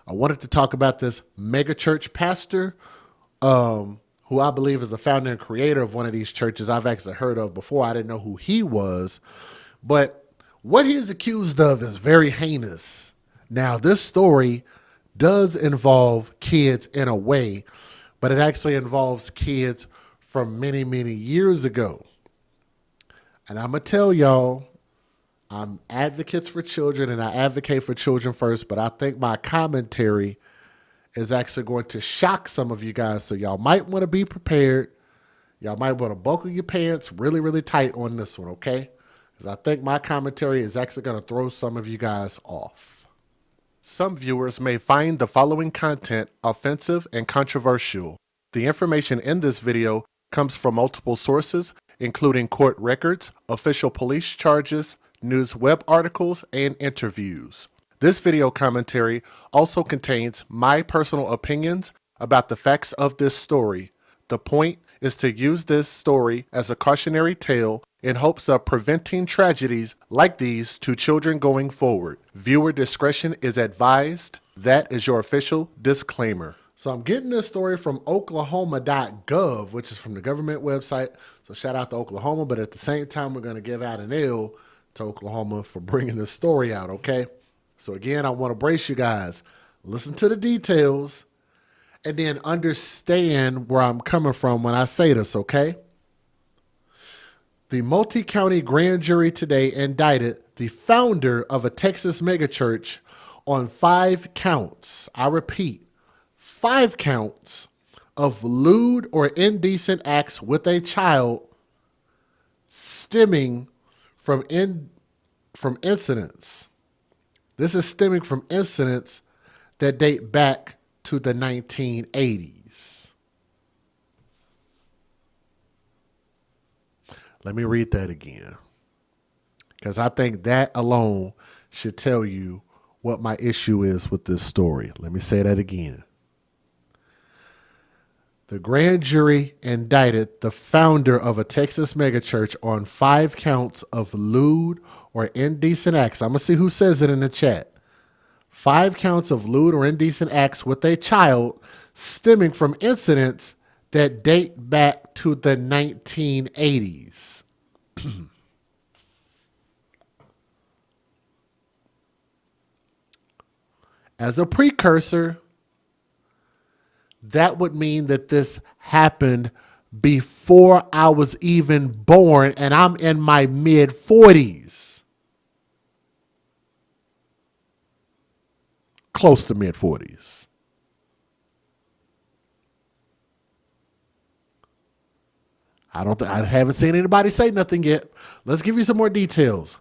I wanted to talk about this MegaChurch pastor, who I believe is the founder and creator of one of these churches I've actually heard of before. I didn't know who he was, but what he is accused of is very heinous. Now, this story does involve kids in a way, but it actually involves kids from many, many years ago. And I'm going to tell y'all, I'm advocates for children and I advocate for children first, but I think my commentary is actually going to shock some of you guys. So y'all might want to be prepared. Y'all might want to buckle your pants really, really tight on this one, okay? Because I think my commentary is actually going to throw some of you guys off. Some viewers may find the following content offensive and controversial. The information in this video comes from multiple sources, including court records, official police charges, news web articles, and interviews. This video commentary also contains my personal opinions about the facts of this story. The point is to use this story as a cautionary tale in hopes of preventing tragedies like these to children going forward. Viewer discretion is advised. That is your official disclaimer. So I'm getting this story from Oklahoma.gov, which is from the government website. So shout out to Oklahoma, but at the same time, we're going to give out an L to Oklahoma for bringing this story out, okay? So again, I want to brace you guys. Listen to the details and then understand where I'm coming from when I say this, okay? The multi-county grand jury today indicted the founder of a Texas megachurch on 5 counts. I repeat, 5 counts of lewd or indecent acts with a child stemming from incidents. This is stemming from incidents that date back to the 1980s. Let me read that again, because I think that alone should tell you what my issue is with this story. Let me say that again. The grand jury indicted the founder of a Texas megachurch on 5 counts of lewd or indecent acts. I'm going to see who says it in the chat. 5 counts of lewd or indecent acts with a child stemming from incidents that date back to the 1980s. As a precursor, that would mean that this happened before I was even born, and I'm in my mid-40s. Close to mid-40s. I haven't seen anybody say nothing yet. Let's give you some more details.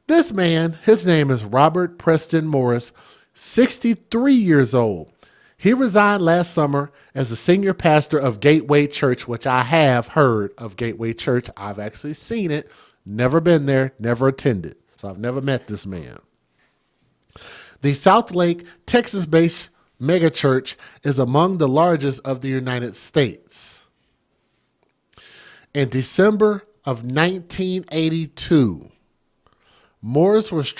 This man, his name is Robert Preston Morris, 63 years old. He resigned last summer as the senior pastor of Gateway Church, which I have heard of Gateway Church. I've actually seen it, never been there, never attended. So I've never met this man. The Southlake, Texas-based megachurch is among the largest of the United States. In December of 1982, Morris was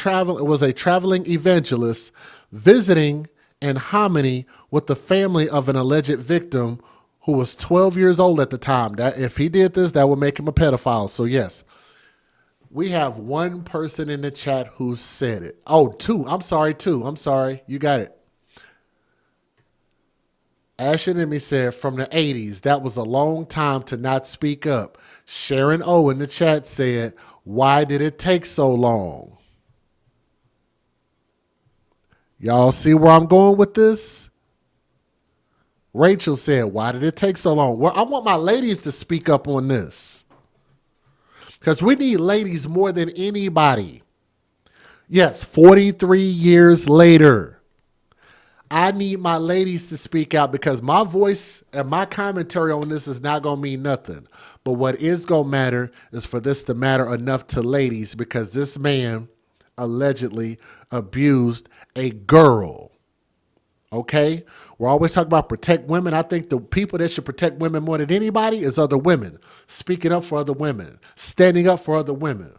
a traveling evangelist visiting in hominy with the family of an alleged victim who was 12 years old at the time. That if he did this, that would make him a pedophile. So yes, we have one person in the chat who said it. Oh, two. I'm sorry. You got it. Ashton and me said from the 80s, that was a long time to not speak up. Sharon O in the chat said, why did it take so long? Y'all see where I'm going with this? Rachel said, why did it take so long? Well, I want my ladies to speak up on this, because we need ladies more than anybody. Yes, 43 years later, I need my ladies to speak out, because my voice and my commentary on this is not going to mean nothing. But what is going to matter is for this to matter enough to ladies, because this man allegedly abused a girl. Okay? We're always talking about protect women. I think the people that should protect women more than anybody is other women. Speaking up for other women. Standing up for other women.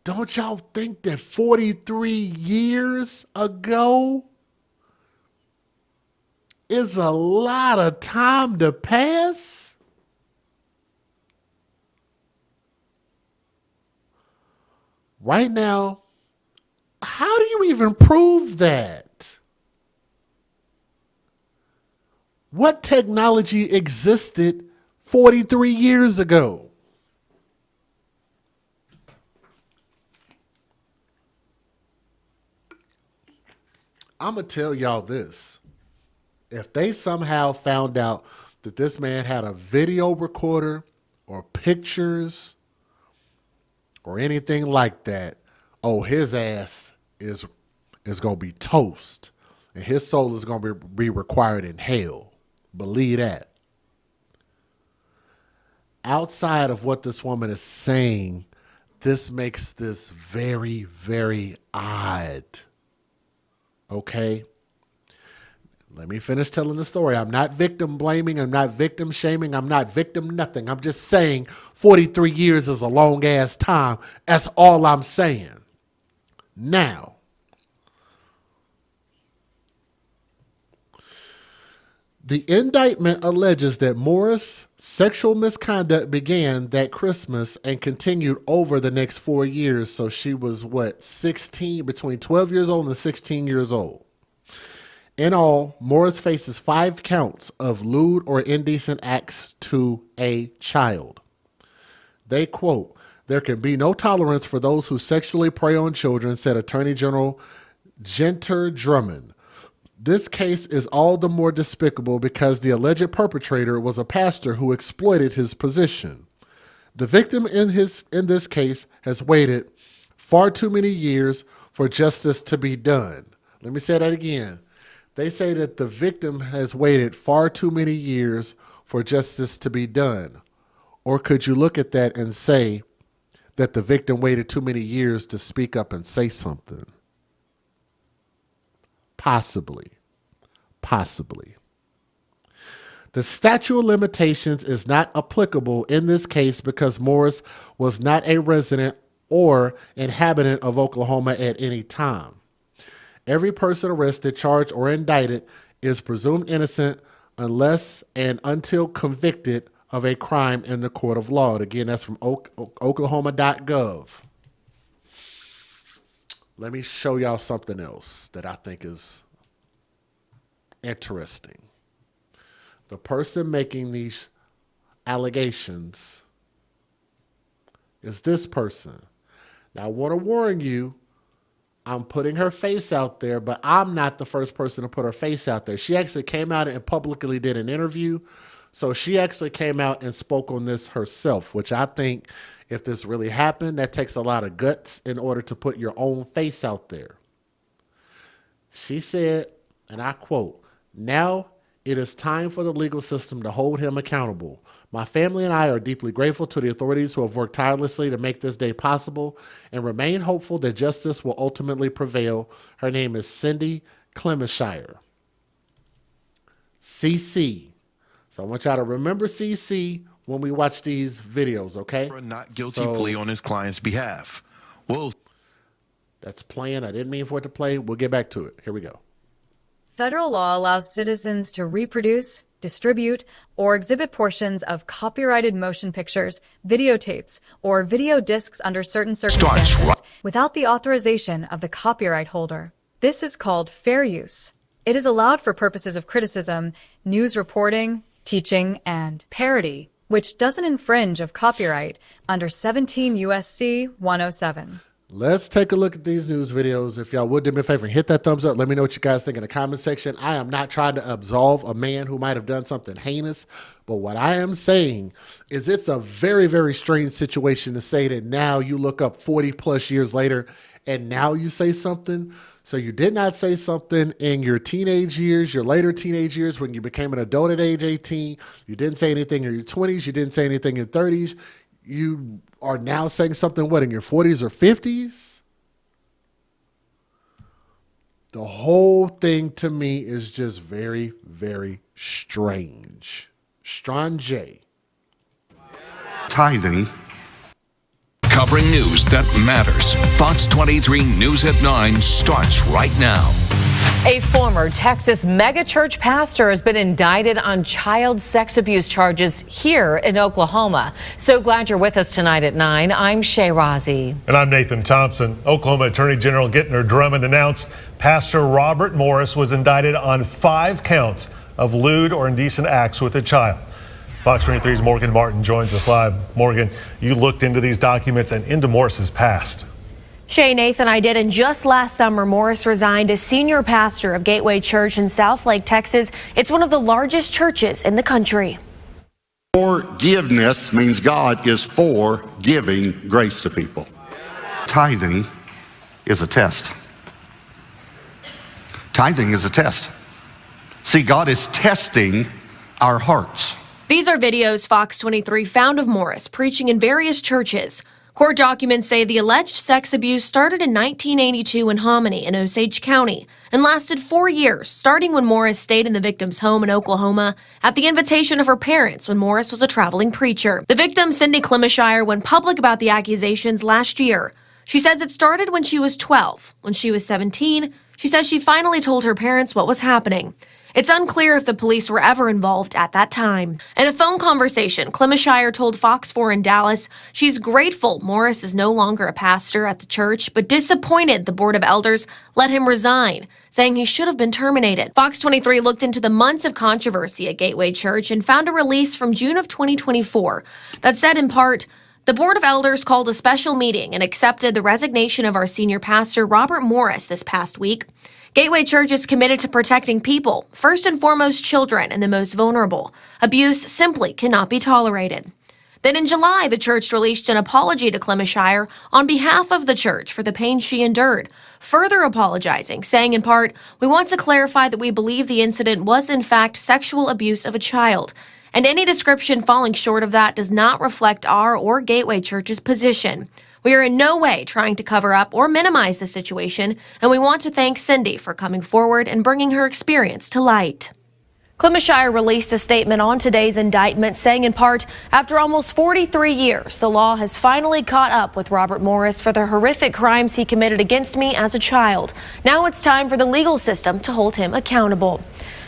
Don't y'all think that 43 years ago is a lot of time to pass? Right now, how do you even prove that? What technology existed 43 years ago? I'm going to tell y'all this. If they somehow found out that this man had a video recorder or pictures or anything like that, oh, his ass is going to be toast. And his soul is going to be required in hell. Believe that. Outside of what this woman is saying, this makes this very, very odd. Okay? Let me finish telling the story. I'm not victim blaming. I'm not victim shaming. I'm not victim nothing. I'm just saying 43 years is a long ass time. That's all I'm saying. Now, the indictment alleges that Morris' sexual misconduct began that Christmas and continued over the next 4 years. So she was, 16, between 12 years old and 16 years old. In all, Morris faces 5 counts of lewd or indecent acts to a child. They quote, "There can be no tolerance for those who sexually prey on children," said Attorney General Ginter Drummond. This case is all the more despicable because the alleged perpetrator was a pastor who exploited his position. The victim in this case has waited far too many years for justice to be done. Let me say that again. They say that the victim has waited far too many years for justice to be done. Or could you look at that and say that the victim waited too many years to speak up and say something? Possibly. The statute of limitations is not applicable in this case because Morris was not a resident or inhabitant of Oklahoma at any time. Every person arrested, charged, or indicted is presumed innocent unless and until convicted of a crime in the court of law. And again, that's from oklahoma.gov. Let me show y'all something else that I think is interesting. The person making these allegations is this person. Now, I want to warn you, I'm putting her face out there, but I'm not the first person to put her face out there. She actually came out and publicly did an interview. So she actually came out and spoke on this herself, which I think if this really happened, that takes a lot of guts in order to put your own face out there. She said, and I quote, "Now it is time for the legal system to hold him accountable. My family and I are deeply grateful to the authorities who have worked tirelessly to make this day possible and remain hopeful that justice will ultimately prevail." Her name is Cindy Clemenshire. CC. So I want y'all to remember CC when we watch these videos, okay? For a not guilty plea on his client's behalf. Well, that's playing. I didn't mean for it to play. We'll get back to it. Here we go. Federal law allows citizens to reproduce, distribute, or exhibit portions of copyrighted motion pictures, videotapes, or video discs under certain circumstances without the authorization of the copyright holder. This is called fair use. It is allowed for purposes of criticism, news reporting, teaching, and parody, which doesn't infringe of copyright under 17 U.S.C. 107. Let's take a look at these news videos. If y'all would do me a favor and hit that thumbs up. Let me know what you guys think in the comment section. I am not trying to absolve a man who might have done something heinous, but what I am saying is it's a very, very strange situation to say that now you look up 40 plus years later and now you say something. So you did not say something in your teenage years, your later teenage years when you became an adult at age 18. You didn't say anything in your 20s. You didn't say anything in your 30s. You are now saying something, in your 40s or 50s? The whole thing to me is just very, very strange. Strange. Tithing covering news that matters. Fox 23 News at 9 starts right now. A former Texas megachurch pastor has been indicted on child sex abuse charges here in Oklahoma. So glad you're with us tonight at 9. I'm Shay Razi. And I'm Nathan Thompson. Oklahoma Attorney General Gittner Drummond announced Pastor Robert Morris was indicted on 5 counts of lewd or indecent acts with a child. Fox 23's Morgan Martin joins us live. Morgan, you looked into these documents and into Morris's past. Shay, Nathan, I did, and just last summer, Morris resigned as senior pastor of Gateway Church in Southlake, Texas. It's one of the largest churches in the country. Forgiveness means God is for giving grace to people. Tithing is a test. Tithing is a test. See, God is testing our hearts. These are videos Fox 23 found of Morris preaching in various churches. Court documents say the alleged sex abuse started in 1982 in Hominy in Osage County and lasted 4 years, starting when Morris stayed in the victim's home in Oklahoma at the invitation of her parents when Morris was a traveling preacher. The victim, Cindy Clemishire, went public about the accusations last year. She says it started when she was 12. When she was 17, she says she finally told her parents what was happening. It's unclear if the police were ever involved at that time. In a phone conversation, Clemishire told Fox 4 in Dallas she's grateful Morris is no longer a pastor at the church, but disappointed the Board of Elders let him resign, saying he should have been terminated. Fox 23 looked into the months of controversy at Gateway Church and found a release from June of 2024 that said in part, "The Board of Elders called a special meeting and accepted the resignation of our senior pastor, Robert Morris, this past week. Gateway Church is committed to protecting people, first and foremost children and the most vulnerable. Abuse simply cannot be tolerated." Then in July, the church released an apology to Clemishire on behalf of the church for the pain she endured, further apologizing, saying in part, "We want to clarify that we believe the incident was in fact sexual abuse of a child, and any description falling short of that does not reflect our or Gateway Church's position. We are in no way trying to cover up or minimize the situation, and we want to thank Cindy for coming forward and bringing her experience to light." Clemishire released a statement on today's indictment saying in part, "After almost 43 years, the law has finally caught up with Robert Morris for the horrific crimes he committed against me as a child. Now it's time for the legal system to hold him accountable."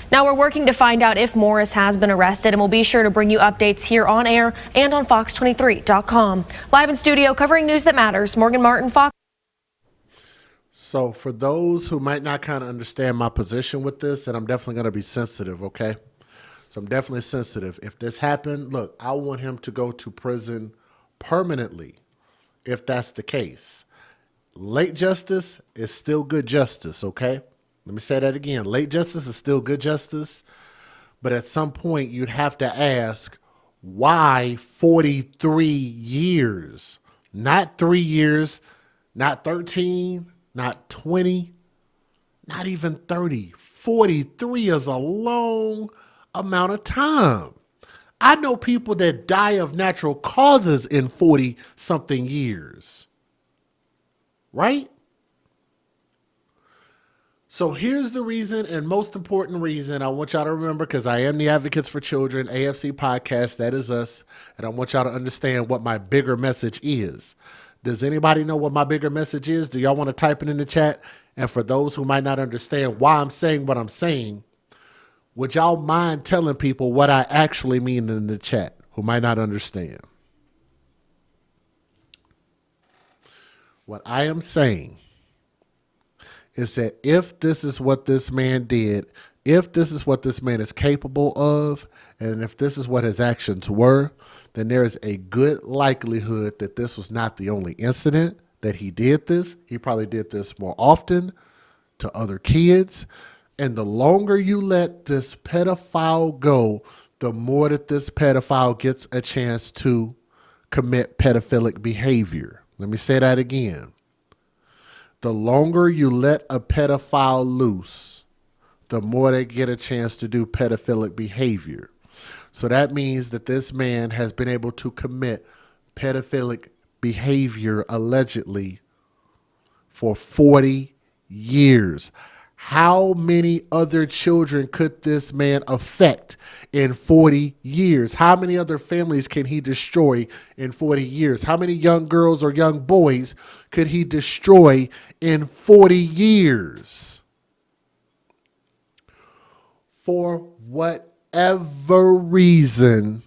Now we're working to find out if Morris has been arrested, and we'll be sure to bring you updates here on air and on fox23.com. Live in studio covering news that matters, Morgan Martin, Fox. So for those who might not kind of understand my position with this, and I'm definitely going to be sensitive, okay? So I'm definitely sensitive. If this happened, look, I want him to go to prison permanently if that's the case. Late justice is still good justice, okay? Let me say that again. Late justice is still good justice, but at some point you'd have to ask, why 43 years? Not 3 years, not 13, not 20, not even 30. 43 is a long amount of time. I know people that die of natural causes in 40-something years, right? So here's the reason, and most important reason I want y'all to remember, because I am the Advocates for Children, AFC podcast, that is us, and I want y'all to understand what my bigger message is. Does anybody know what my bigger message is? Do y'all want to type it in the chat? And for those who might not understand why I'm saying what I'm saying, would y'all mind telling people what I actually mean in the chat who might not understand? What I am saying is that if this is what this man did, if this is what this man is capable of, and if this is what his actions were, then there is a good likelihood that this was not the only incident that he did this. He probably did this more often to other kids. And the longer you let this pedophile go, the more that this pedophile gets a chance to commit pedophilic behavior. Let me say that again. The longer you let a pedophile loose, the more they get a chance to do pedophilic behavior. So that means that this man has been able to commit pedophilic behavior allegedly for 40 years. How many other children could this man affect in 40 years? How many other families can he destroy in 40 years? How many young girls or young boys could he destroy in 40 years? For whatever reason,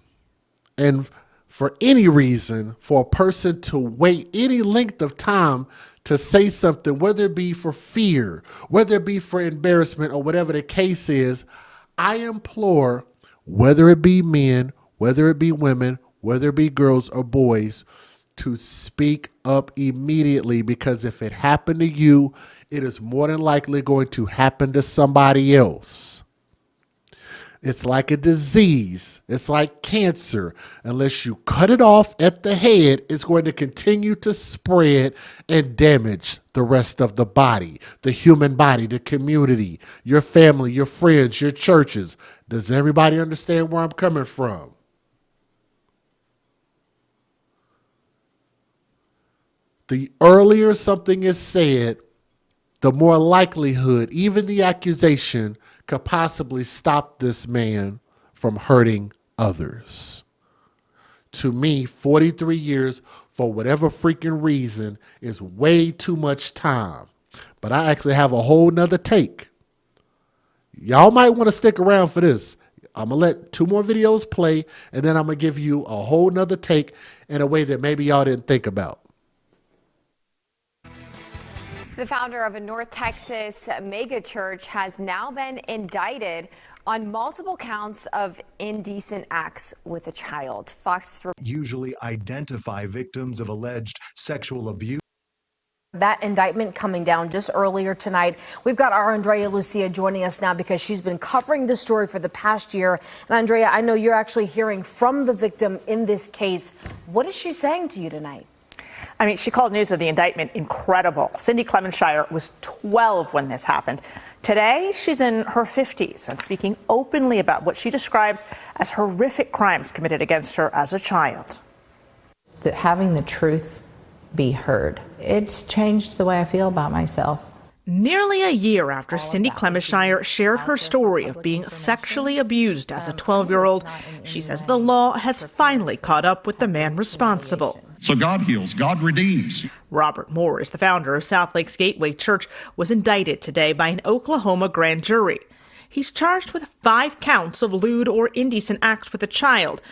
and for any reason, for a person to wait any length of time to say something, whether it be for fear, whether it be for embarrassment, or whatever the case is, I implore, whether it be men, whether it be women, whether it be girls or boys, to speak up immediately, because if it happened to you, it is more than likely going to happen to somebody else. It's like a disease. It's like cancer. Unless you cut it off at the head, it's going to continue to spread and damage the rest of the body, the human body, the community, your family, your friends, your churches. Does everybody understand where I'm coming from? The earlier something is said, the more likelihood, even the accusation, could possibly stop this man from hurting others. To me, 43 years, for whatever freaking reason, is way too much time. But I actually have a whole nother take. Y'all might want to stick around for this. I'm going to let 2 more videos play, and then I'm going to give you a whole nother take in a way that maybe y'all didn't think about. The founder of a North Texas MegaChurch has now been indicted on multiple counts of indecent acts with a child. Fox usually identify victims of alleged sexual abuse. That indictment coming down just earlier tonight. We've got our Andrea Lucia joining us now because she's been covering this story for the past year. And Andrea, I know you're actually hearing from the victim in this case. What is she saying to you tonight? I mean, she called news of the indictment incredible. Cindy Clemenshire was 12 when this happened. Today, she's in her 50s and speaking openly about what she describes as horrific crimes committed against her as a child. Having the truth be heard, it's changed the way I feel about myself. Nearly a year after Cindy Clemenshire shared her story of being sexually abused as a 12-year-old, she says the law has finally caught up with the man responsible. So God heals, God redeems. Robert Morris, the founder of South Lakes Gateway Church, was indicted today by an Oklahoma grand jury. He's charged with 5 counts of lewd or indecent acts with a child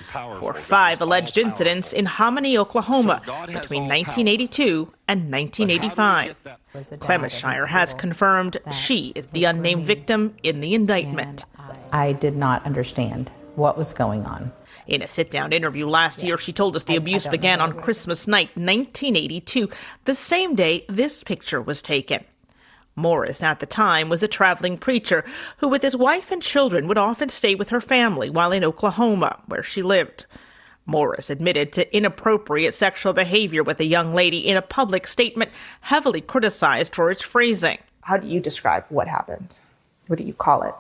for 5 alleged incidents in Hominy, Oklahoma between 1982 and 1985. Clemenshire has confirmed she is the unnamed victim in the indictment. I did not understand what was going on. In a sit-down interview last year, she told us the abuse began on Christmas night, 1982, the same day this picture was taken. Morris, at the time, was a traveling preacher who, with his wife and children, would often stay with her family while in Oklahoma, where she lived. Morris admitted to inappropriate sexual behavior with a young lady in a public statement heavily criticized for its phrasing. How do you describe what happened? What do you call it?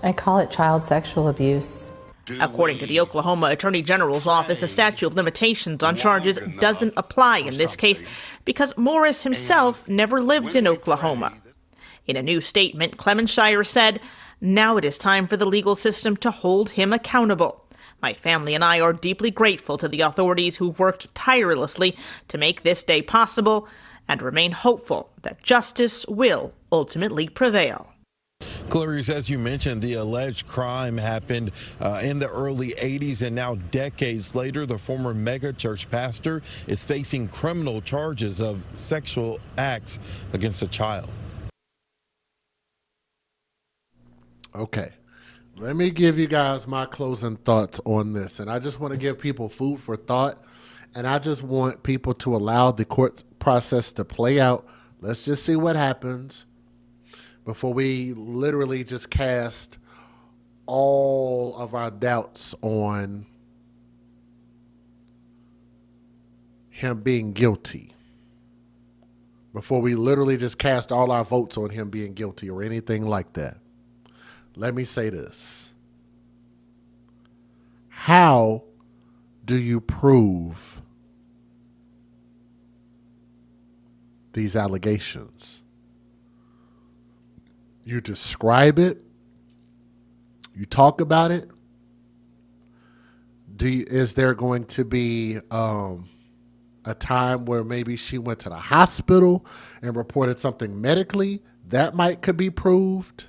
I call it child sexual abuse. According to the Oklahoma Attorney General's office, a statute of limitations on charges doesn't apply in this case because Morris himself never lived in Oklahoma. In a new statement, Clemenshire said, "Now it is time for the legal system to hold him accountable. My family and I are deeply grateful to the authorities who worked tirelessly to make this day possible and remain hopeful that justice will ultimately prevail." Clarice, as you mentioned, the alleged crime happened in the early 80s, and now decades later, the former MegaChurch pastor is facing criminal charges of sexual acts against a child. Okay, let me give you guys my closing thoughts on this, and I just want to give people food for thought, and I just want people to allow the court process to play out. Let's just see what happens before we literally just cast all of our doubts on him being guilty. Before we literally just cast all our votes on him being guilty or anything like that. Let me say this. How do you prove these allegations? You describe it. You talk about it. Is there going to be a time where maybe she went to the hospital and reported something medically that could be proved?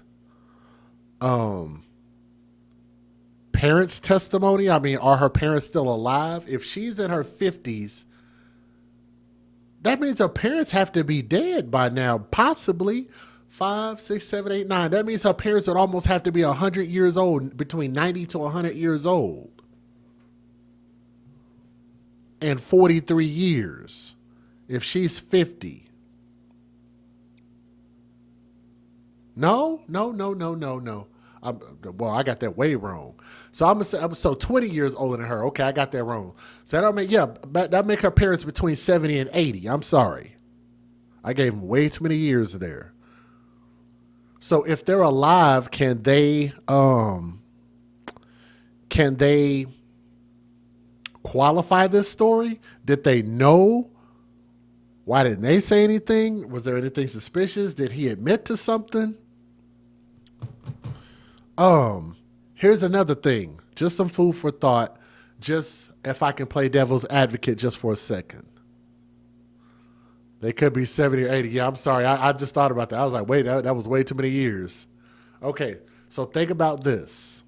Parents' testimony. I mean, are her parents still alive? If she's in her 50s, that means her parents have to be dead by now, possibly 5, 6, 7, 8, 9. That means her parents would almost have to be 100 years old, between 90 to 100 years old. And 43 years if she's 50. No. Well, I got that way wrong. So I'm gonna say 20 years older than her. Okay, I got that wrong. So that make her parents between 70 and 80. I'm sorry. I gave them way too many years there. So if they're alive, can they qualify this story? Did they know? Why didn't they say anything? Was there anything suspicious? Did he admit to something? Here's another thing. Just some food for thought. Just if I can play devil's advocate just for a second. They could be 70 or 80. Yeah, I'm sorry. I just thought about that. I was like, wait, that was way too many years. Okay, so think about this.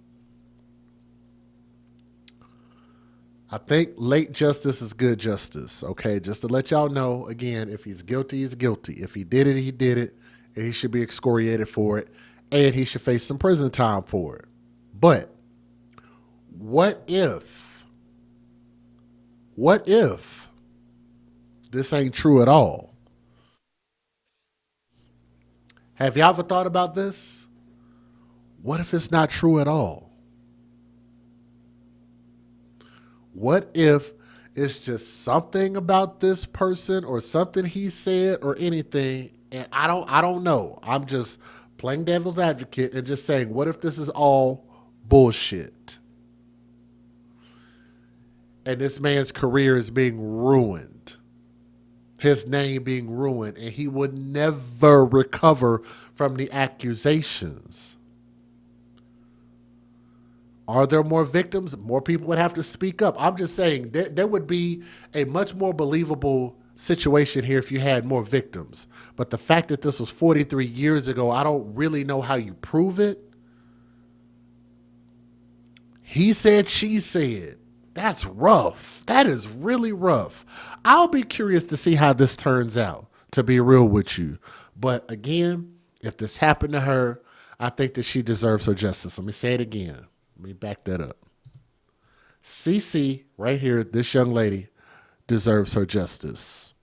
I think late justice is good justice, okay? Just to let y'all know, again, if he's guilty, he's guilty. If he did it, he did it, and he should be excoriated for it, and he should face some prison time for it. But what if this ain't true at all? Have y'all ever thought about this? What if it's not true at all? What if it's just something about this person or something he said or anything, and I don't know. I'm just playing devil's advocate and just saying, what if this is all bullshit? And this man's career is being ruined. His name being ruined, and he would never recover from the accusations. Are there more victims? More people would have to speak up. I'm just saying there would be a much more believable situation here if you had more victims. But the fact that this was 43 years ago, I don't really know how you prove it. He said, she said. That's rough. That is really rough. I'll be curious to see how this turns out, to be real with you. But again, if this happened to her, I think that she deserves her justice. Let me say it again. Let me back that up. CC, right here, this young lady deserves her justice.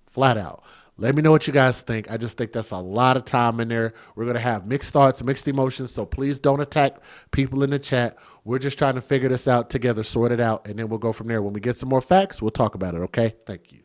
Flat out. Let me know what you guys think. I just think that's a lot of time in there. We're going to have mixed thoughts, mixed emotions, so please don't attack people in the chat. We're just trying to figure this out together, sort it out, and then we'll go from there. When we get some more facts, we'll talk about it, okay? Thank you.